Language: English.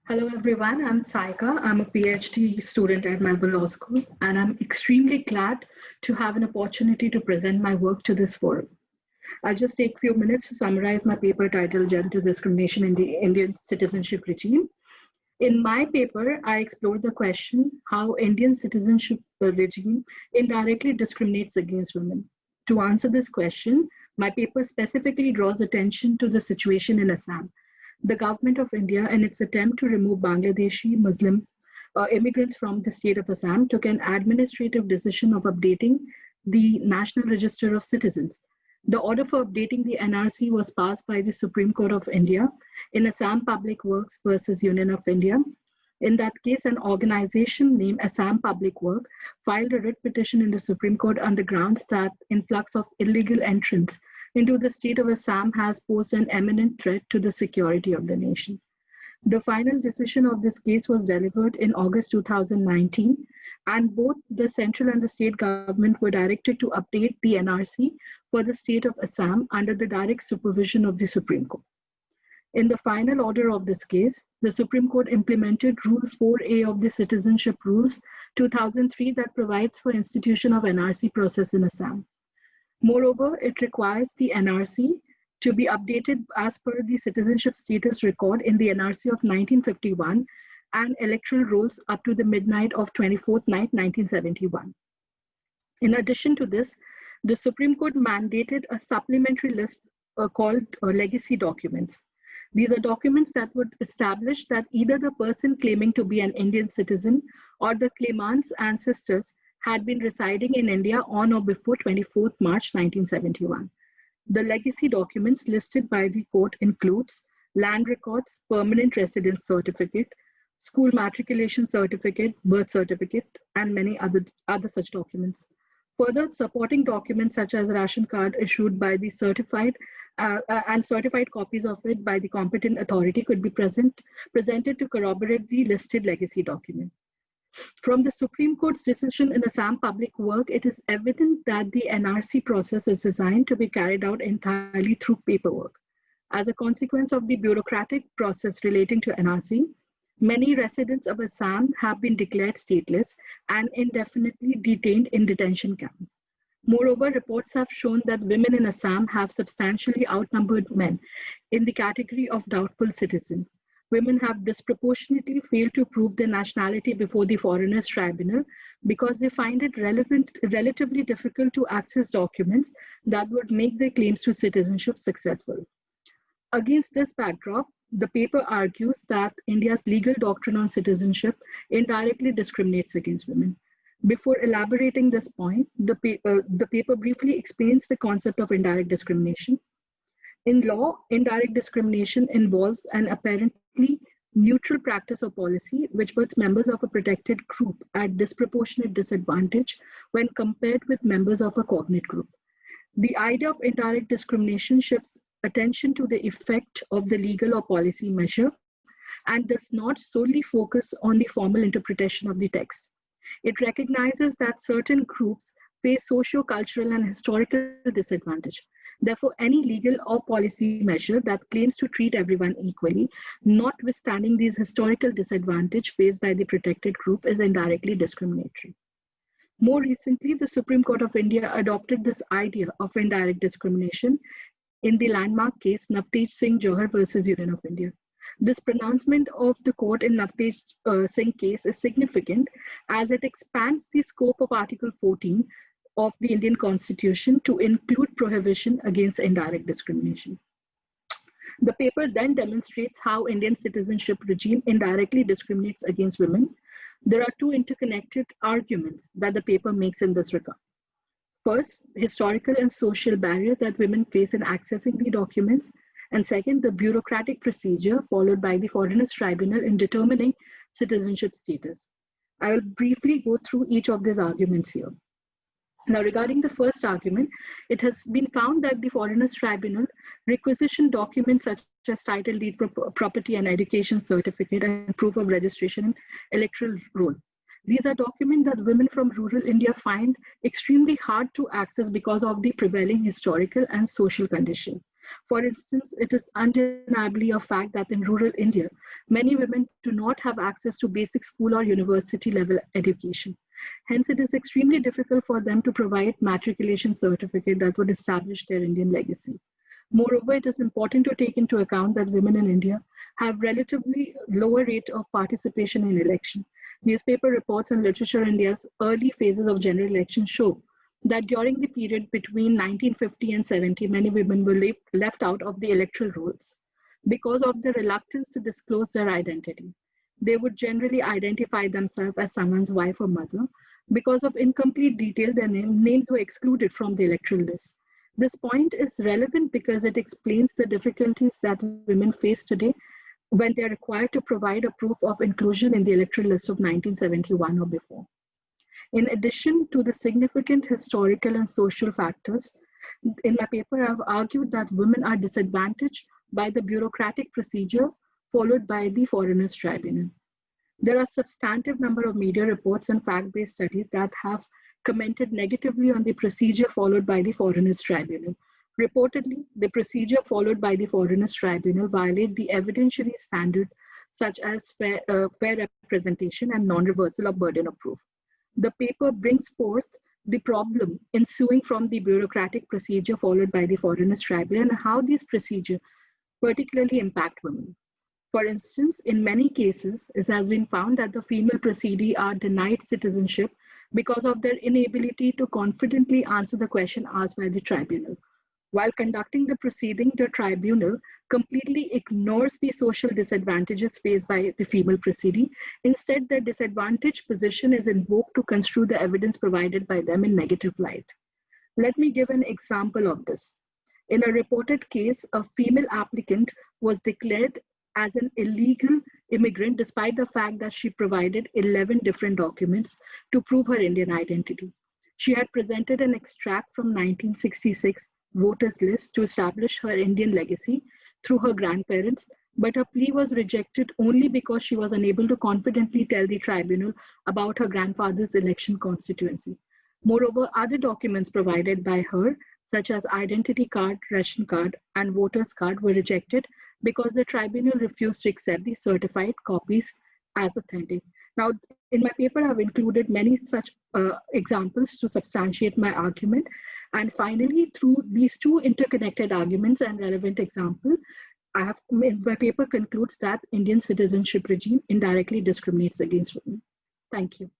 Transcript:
Hello everyone, I'm Saika. I'm a PhD student at Melbourne Law School, and I'm extremely glad to have an opportunity to present my work to this forum. I'll just take a few minutes to summarize my paper titled Genital Discrimination in the Indian Citizenship Regime. In my paper, I explored the question how Indian citizenship regime indirectly discriminates against women. To answer this question, my paper specifically draws attention to the situation in Assam. The government of India, in its attempt to remove Bangladeshi Muslim immigrants from the state of Assam, took an administrative decision of updating the National Register of Citizens. The order for updating the NRC was passed by the Supreme Court of India in Assam Public Works versus Union of India. In that case, an organization named Assam Public Work filed a writ petition in the Supreme Court on the grounds that influx of illegal entrants into the state of Assam has posed an imminent threat to the security of the nation. The final decision of this case was delivered in August 2019, and both the central and the state government were directed to update the NRC for the state of Assam under the direct supervision of the Supreme Court. In the final order of this case, the Supreme Court implemented Rule 4A of the Citizenship Rules 2003 that provides for institution of NRC process in Assam. Moreover, it requires the NRC to be updated as per the citizenship status record in the NRC of 1951 and electoral rolls up to the midnight of 24th night 1971. In addition to this, the Supreme Court mandated a supplementary list called legacy documents. These are documents that would establish that either the person claiming to be an Indian citizen or the claimant's ancestors had been residing in India on or before 24th March 1971. The legacy documents listed by the court includes land records, permanent residence certificate, school matriculation certificate, birth certificate, and many other such documents. Further, supporting documents such as ration card issued by the certified and certified copies of it by the competent authority could be presented to corroborate the listed legacy document. From the Supreme Court's decision in Assam Public Work, it is evident that the NRC process is designed to be carried out entirely through paperwork. As a consequence of the bureaucratic process relating to NRC, many residents of Assam have been declared stateless and indefinitely detained in detention camps. Moreover, reports have shown that women in Assam have substantially outnumbered men in the category of doubtful citizen. Women have disproportionately failed to prove their nationality before the Foreigners Tribunal because they find it relatively difficult to access documents that would make their claims to citizenship successful. Against this backdrop, the paper argues that India's legal doctrine on citizenship indirectly discriminates against women. Before elaborating this point, the paper briefly explains the concept of indirect discrimination. In law, indirect discrimination involves an apparently neutral practice or policy which puts members of a protected group at disproportionate disadvantage when compared with members of a cognate group. The idea of indirect discrimination shifts attention to the effect of the legal or policy measure and does not solely focus on the formal interpretation of the text. It recognizes that certain groups face socio-cultural and historical disadvantage. Therefore, any legal or policy measure that claims to treat everyone equally, notwithstanding these historical disadvantage faced by the protected group, is indirectly discriminatory. More recently, the Supreme Court of India adopted this idea of indirect discrimination in the landmark case Navtej Singh Johar versus Union of India. This pronouncement of the court in Navtej Singh case is significant as it expands the scope of Article 14 of the Indian Constitution to include prohibition against indirect discrimination. The paper then demonstrates how Indian citizenship regime indirectly discriminates against women. There are two interconnected arguments that the paper makes in this regard. First, historical and social barrier that women face in accessing the documents, and second, the bureaucratic procedure followed by the Foreigners Tribunal in determining citizenship status. I will briefly go through each of these arguments here. Now, regarding the first argument, it has been found that the Foreigners Tribunal requisitioned documents such as title deed for property and education certificate and proof of registration and electoral roll. These are documents that women from rural India find extremely hard to access because of the prevailing historical and social condition. For instance, it is undeniably a fact that in rural India, many women do not have access to basic school or university level education. Hence, it is extremely difficult for them to provide matriculation certificate that would establish their Indian legacy. Moreover, it is important to take into account that women in India have relatively lower rate of participation in election. Newspaper reports and literature in India's early phases of general election show that during the period between 1950 and 70, many women were left out of the electoral rolls because of their reluctance to disclose their identity. They would generally identify themselves as someone's wife or mother. Because of incomplete detail, their names were excluded from the electoral list. This point is relevant because it explains the difficulties that women face today when they are required to provide a proof of inclusion in the electoral list of 1971 or before. In addition to the significant historical and social factors, in my paper, I've argued that women are disadvantaged by the bureaucratic procedure followed by the Foreigners Tribunal. There are a substantive number of media reports and fact-based studies that have commented negatively on the procedure followed by the Foreigners Tribunal. Reportedly, the procedure followed by the Foreigners Tribunal violates the evidentiary standard such as fair representation and non-reversal of burden of proof. The paper brings forth the problem ensuing from the bureaucratic procedure followed by the Foreigners Tribunal and how these procedures particularly impact women. For instance, in many cases, it has been found that the female proceedee are denied citizenship because of their inability to confidently answer the question asked by the tribunal. While conducting the proceeding, the tribunal completely ignores the social disadvantages faced by the female proceedee. Instead, their disadvantaged position is invoked to construe the evidence provided by them in negative light. Let me give an example of this. In a reported case, a female applicant was declared as an illegal immigrant despite the fact that she provided 11 different documents to prove her Indian identity. She had presented an extract from 1966 voters list to establish her Indian legacy through her grandparents, but her plea was rejected only because she was unable to confidently tell the tribunal about her grandfather's election constituency. Moreover, other documents provided by her, such as identity card, ration card, and voter's card, were rejected because the tribunal refused to accept the certified copies as authentic. Now, in my paper, I've included many such examples to substantiate my argument. And finally, through these two interconnected arguments and relevant examples, my paper concludes that Indian citizenship regime indirectly discriminates against women. Thank you.